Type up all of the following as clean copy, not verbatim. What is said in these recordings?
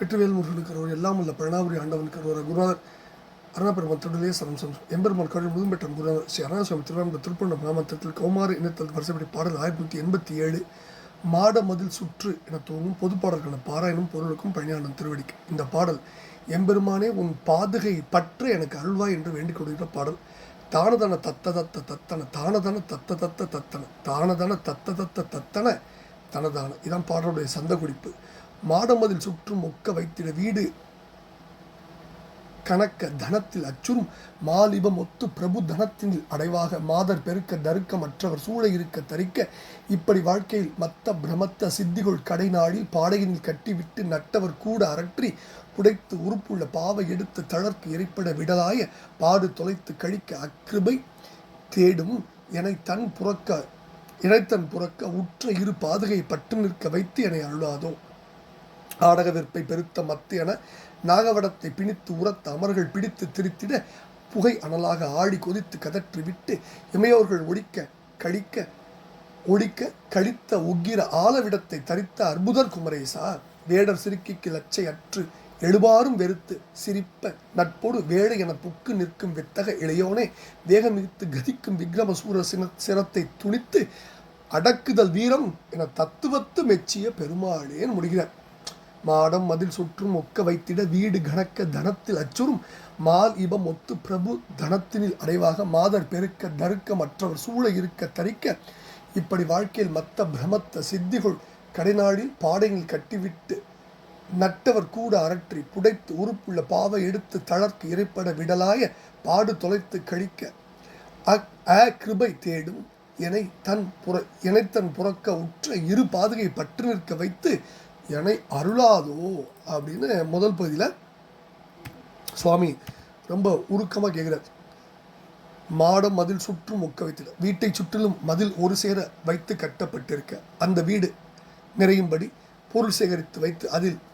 வெற்றிவேல் முருகனுக்கிறவர் எல்லாம் உள்ள பழனாபுரி ஆண்டவனுக்கிறவர் குருநாதர் அருணாபெருமன் தொழிலே சரம் எம்பெருமான் கழி முதும்பெற்ற குருநாதர் ஸ்ரீ அருணாசுவாமி திருவாரூர் திருப்பண்ணம் கிராமத்தில் கௌமார இனத்தல் வரிசைப்படி பாடல் 1987 மாட மதில் சுற்று என தோன்றும் பொதுப்பாடல்கான பாராயணம் பொருளுக்கும் பழனியாண்டன் திருவடிக்கு. இந்த பாடல் எம்பெருமானே உன் பாதுகை பற்று எனக்கு அருள்வாய் என்று வேண்டிக் கொள்கிற பாடல். தானதன தத்த தத்த தத்தன தானதன தத்த தத்த தத்தன தானதன தத்த தத்த தத்தன தனதான இதான் பாடலுடைய சந்த குறிப்பு. மாடமதில் சுற்றும் ஒக்க வைத்திட வீடு கணக்க தனத்தில் அச்சுறும் மாலிபம் ஒத்து பிரபு தனத்தின் அடைவாக மாதர் பெருக்க தருக்க மற்றவர் சூழ இருக்க தரிக்க இப்படி வாழ்க்கையில் மத்த பிரமத்த சித்திகள் கடை நாளில் பாடையினில் கட்டிவிட்டு நட்டவர் கூட அரற்றி புடைத்து உறுப்புள்ள பாவை எடுத்து தளர்க்கு இறைப்பட விடலாய பாடு தொலைத்து கழிக்க அக்கிருபை தேடும் இணைத்தன் புறக்க உற்ற இரு பாதுகை பட்டு நிற்க வைத்து என அருளாதோ. ஆடக வெற்பை பெருத்த மத்தியன நாகவடத்தை பிணித்து உரத்த அமர்கள் பிடித்து திரித்திட புகை அனலாக ஆடி கொதித்து கதற்றி விட்டு இமையோர்கள் ஒடிக்க கழித்த உக்கிர ஆலவிடத்தை தரித்த அற்புதர் குமரேசா. வேடர் சிறுக்கிக்கு லச்சை அற்று எழுபாரும் வெறுத்து சிரிப்ப நட்போடு வேளை என புக்கு நிற்கும் வித்தக இளையோனே வேகமிகுத்து கதிக்கும் விக்ரமசூர சிரத்தை துணித்து அடக்குதல் வீரம் என தத்துவத்து மெச்சிய பெருமாளேன் முடிகிறார். மாடம் மதில் சுற்றும் ஒக்க வைத்திட வீடு கணக்க தனத்தில் அச்சுறும் மால் இபம் ஒத்து பிரபு தனத்தினில் அடைவாக மாதர் பெருக்க தருக்க மற்றவர் சூழ இருக்க தரிக்க இப்படி வாழ்க்கையில் மத்த பிரமத்த சித்திகள் கடைநாளில் பாடையில் கட்டிவிட்டு நட்டவர் கூட அரற்றி புடைத்து உறுப்புள்ள பாவை எடுத்து தளர்க்கு இறைப்பட விடலாய பாடு தொலைத்து கழிக்க கிருபை தேடும் தன் புறக்க உற்ற இரு பாதுகை பற்று நிற்க வைத்து என்னை அருளாதோ அப்படின்னு முதல் பகுதியில் சுவாமி ரொம்ப உருக்கமாக கேட்குறார். மாடம் மதில் சுற்றும் ஒக்க வைத்திட வீட்டை சுற்றிலும் மதில் ஒரு சேர வைத்து கட்டப்பட்டிருக்க அந்த வீடு நிறையும்படி பொருள் சேகரித்து வைத்து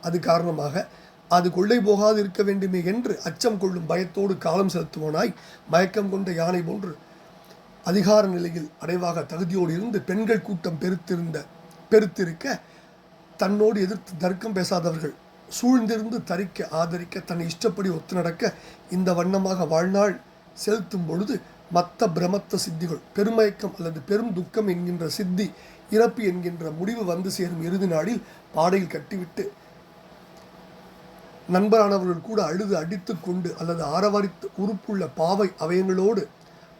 அது காரணமாக அது கொள்ளை போகாது இருக்க வேண்டுமே என்று அச்சம் கொள்ளும் பயத்தோடு காலம் செலுத்துவனாய் மயக்கம் கொண்ட யானை போன்று அதிகார நிலையில் அடைவாக தகுதியோடு இருந்து பெண்கள் கூட்டம் பெருத்திருக்க தன்னோடு எதிர்த்து தர்க்கம் பேசாதவர்கள் சூழ்ந்திருந்து தரிக்க ஆதரிக்க தன்னை இஷ்டப்படி ஒத்து நடக்க இந்த வண்ணமாக வாழ்நாள் செலுத்தும் பொழுது மத்த பிரமத்த சித்திகள் பெருமயக்கம் அல்லது பெரும் துக்கம் என்கின்ற சித்தி இறப்பு என்கின்ற முடிவு வந்து சேரும் இறுதி நாளில் பாடையில் கட்டிவிட்டு நண்பரானவர்கள் கூட அழுது அடித்து கொண்டு அல்லது ஆரவாரித்து உறுப்புள்ள பாவை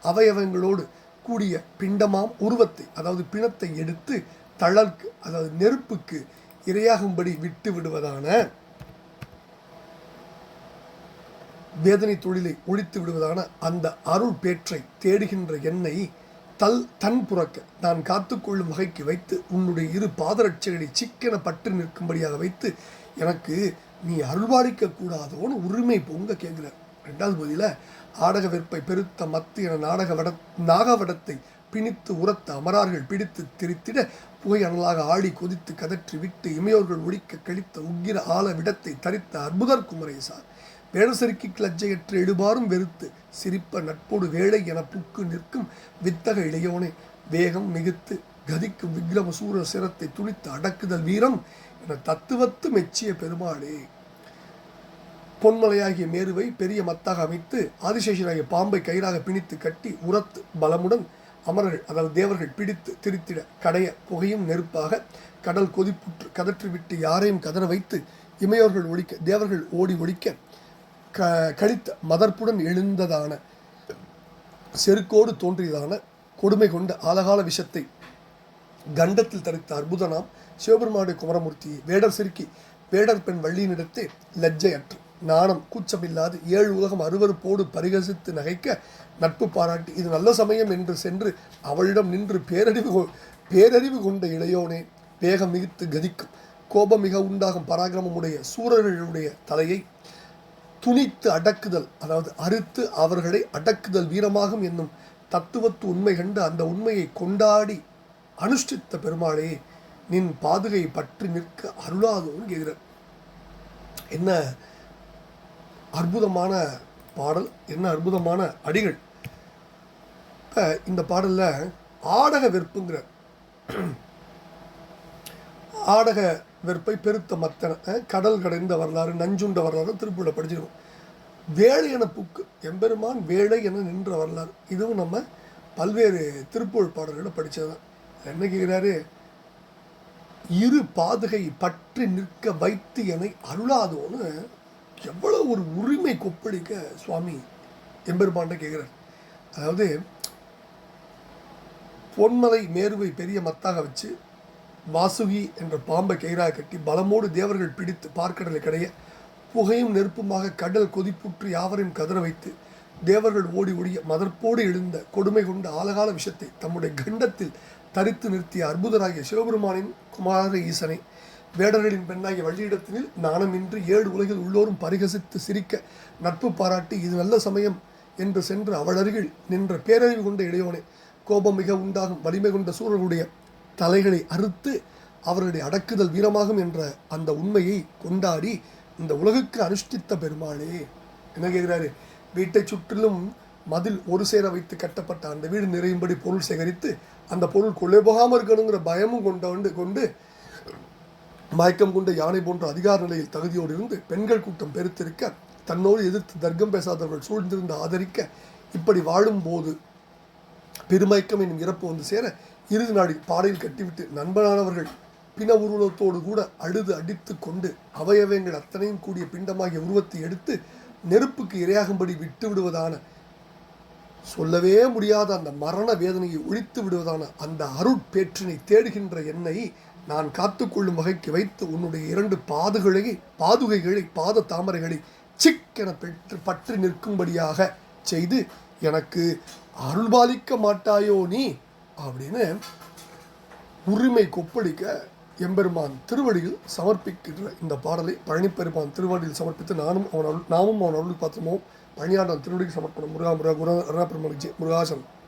அவயவங்களோடு கூடிய பிண்டமாம் உருவத்தை அதாவது பிணத்தை எடுத்து தளர்க்கு அதாவது நெருப்புக்கு இரையாகும்படி விட்டு விடுவதான வேதனை தொழிலை ஒழித்து விடுவதான அந்த அருள் பேற்றை தேடுகின்ற என்னை தன் புறக்க நான் காத்துக்கொள்ளும் வகைக்கு வைத்து உன்னுடைய இரு பாதரட்சைகளை சிக்கென பற்று நிற்கும்படியாக வைத்து எனக்கு நீ அருள்வாளிக்க கூடாதோன்னு உரிமை பொங்க கேட்கிறார். 2வது பகுதியில் ஆடக வெற்பை பெருத்த மத்திய நாகவடத்தை பிணித்து உரத்த அமரார்கள் பிடித்து திரித்திட புகை அனலாக ஆடி கொதித்து கதற்றி விட்டு இமையோர்கள் ஒழிக்க கழித்த உக்கிர ஆல விடத்தை தரித்த அற்புதர் குமரேசா. வேடசரிக்கு லஜ்ஜையற்று எழுபாரும் வெறுத்து சிரிப்ப நட்போடு வேளை என புக்கு நிற்கும் வித்தக இளையோனே வேகம் மிகுத்து கதிக்கும் விக்ரமசூர சிரத்தை துணித்து அடக்குதல் வீரம் என தத்துவத்து மெச்சிய பெருமாளே. பொன்மலையாகிய மேருவை பெரிய மத்தாக அமைத்து ஆதிசேஷனாகிய பாம்பை கயிறாக பிணித்து கட்டி உரத்து பலமுடன் அமரர்கள் அதாவது தேவர்கள் பிடித்து திரித்திட கடைய புகையும் நெருப்பாக கடல் கொதிப்புற்று கதற்றி விட்டு யாரையும் கதற வைத்து இமையோர்கள் ஒழிக்க தேவர்கள் ஓடி ஒழிக்க கழித்த மதர்ப்புடன் எழுந்ததான செருக்கோடு தோன்றியதான கொடுமை கொண்ட ஆலகால விஷத்தை கண்டத்தில் தரித்த அற்புதனாம் சிவபெருமானுடைய குமரமூர்த்தியை வேடர் பெண் வள்ளியினிடத்தே லஜ்ஜையற்று நாணம் கூச்சமில்லாது 7 உலகம் அருவருப்போடு பரிகசித்து நகைக்க நட்பு பாராட்டி இது நல்ல சமயம் என்று சென்று அவளிடம் நின்று பேரறிவு கொண்ட இளையோனே வேகம் மிகுத்து கதிக்கும் கோபம் மிக உண்டாகும் பராக்கிரமமுடைய சூரர்களுடைய தலையை துணித்து அடக்குதல் அதாவது அறுத்து அவர்களை அடக்குதல் வீரமாகும் என்னும் தத்துவத்து உண்மை கண்டு அந்த உண்மையை கொண்டாடி அனுஷ்டித்த பெருமாளே நின் பாதுகை பற்றி நிற்க அருளாதோன்னு கேட்கிறார். என்ன அற்புதமான பாடல், என்ன அற்புதமான அடிகள். இப்போ இந்த பாடலில் ஆடக வெறுப்புங்கிற ஆடக வெறுப்பை பெருத்த மத்தன கடல் கடைந்த வரலாறு நஞ்சுண்ட வரலாறு திருப்பூரில் படிச்சிருக்கோம். வேலை என புக்கு எம்பெருமான் வேலை என நின்ற வரலாறு இதுவும் நம்ம பல்வேறு திருப்புகழ் பாடல்களை படித்தது தான். என்ன கேட்குறாரு, இரு பாதுகை பற்றி நிற்க வைத்து என அருளாதோன்னு எவ்வளோ ஒரு உரிமை கொப்பளிக்க சுவாமி எம்பெருமான்ட்ட கேட்குறார். அதாவது பொன்மலை மேருவை பெரிய மத்தாக வச்சு வாசுகி என்ற பாம்பை கயிறாக கட்டி பலமோடு தேவர்கள் பிடித்து பார்க்கடலை கடைய புகையும் நெருப்புமாக கடல் கொதிப்புற்று யாவரையும் கதற வைத்து தேவர்கள் ஓடி ஓடிய மதர்ப்போடு எழுந்த கொடுமை கொண்ட ஆலகால விஷத்தை தம்முடைய கண்டத்தில் தரித்து நிறுத்திய அற்புதராகிய சிவபெருமானின் குமார ஈசனை வேடர்களின் பெண்ணாகிய வள்ளியிடத்தினில் நாணமின்றி 7 உலகில் உள்ளோரும் பரிகசித்து சிரிக்க நட்பு பாராட்டி இது நல்ல சமயம் என்று சென்று அவளருகில் நின்ற பேரறிவு கொண்ட இளையோனே, கோபம் மிக உண்டாகும் வலிமை கொண்ட சூழலுடைய தலைகளை அறுத்து அவர்களுடைய அடக்குதல் வீரமாகும் என்ற அந்த உண்மையை கொண்டாடி இந்த உலகுக்கு அனுஷ்டித்த பெருமாளே. என்ன கேட்குறாரு, வீட்டை சுற்றிலும் மதில் ஒரு சேர வைத்து கட்டப்பட்ட அந்த வீடு நிறையும்படி பொருள் சேகரித்து அந்த பொருள் கொள்ளை போகாமல் இருக்கணுங்கிற பயமும் கொண்டு மயக்கம் கொண்ட யானை போன்ற அதிகார நிலையில் தகுதியோடு இருந்து பெண்கள் கூட்டம் பெருத்திருக்க தன்னோடு எதிர்த்து தர்க்கம் பேசாதவர்கள் சூழ்ந்திருந்து ஆதரிக்க இப்படி வாழும்போது பெருமயக்கம் என்னும் இறப்பு வந்து சேர இறுதி நாடில் பாடையில் கட்டிவிட்டு நண்பனானவர்கள் பிண உருவத்தோடு கூட அழுது அடித்து கொண்டு அவயவங்கள் அத்தனையும் கூடிய பிண்டமாகிய உருவத்தை எடுத்து நெருப்புக்கு இரையாகும்படி விட்டு விடுவதான சொல்லவே முடியாத அந்த மரண வேதனையை ஒழித்து விடுவதான அந்த அருட்பேற்றினை தேடுகின்ற என்னை நான் காத்துக்கொள்ளும் வகைக்கு வைத்து உன்னுடைய 2 பாதுகைகளை பாத தாமரைகளை சிக்கென பற்றி நிற்கும்படியாக செய்து எனக்கு அருள்பாலிக்க மாட்டாயோ நீ அப்படின்னு உரிமை கொப்பளிக்க எம்பெருமான் திருவடியில் சமர்ப்பிக்கின்ற இந்த பாடலை பழனிப்பெருமான் திருவடியில் சமர்ப்பித்து நாமும் அவன் அருள் பார்த்துமோ பழனியாண்டன் திருவடிக்கு சமர்ப்பணம். முருகா முருகா குரு அருணா பெருமாள் முருகாசன்.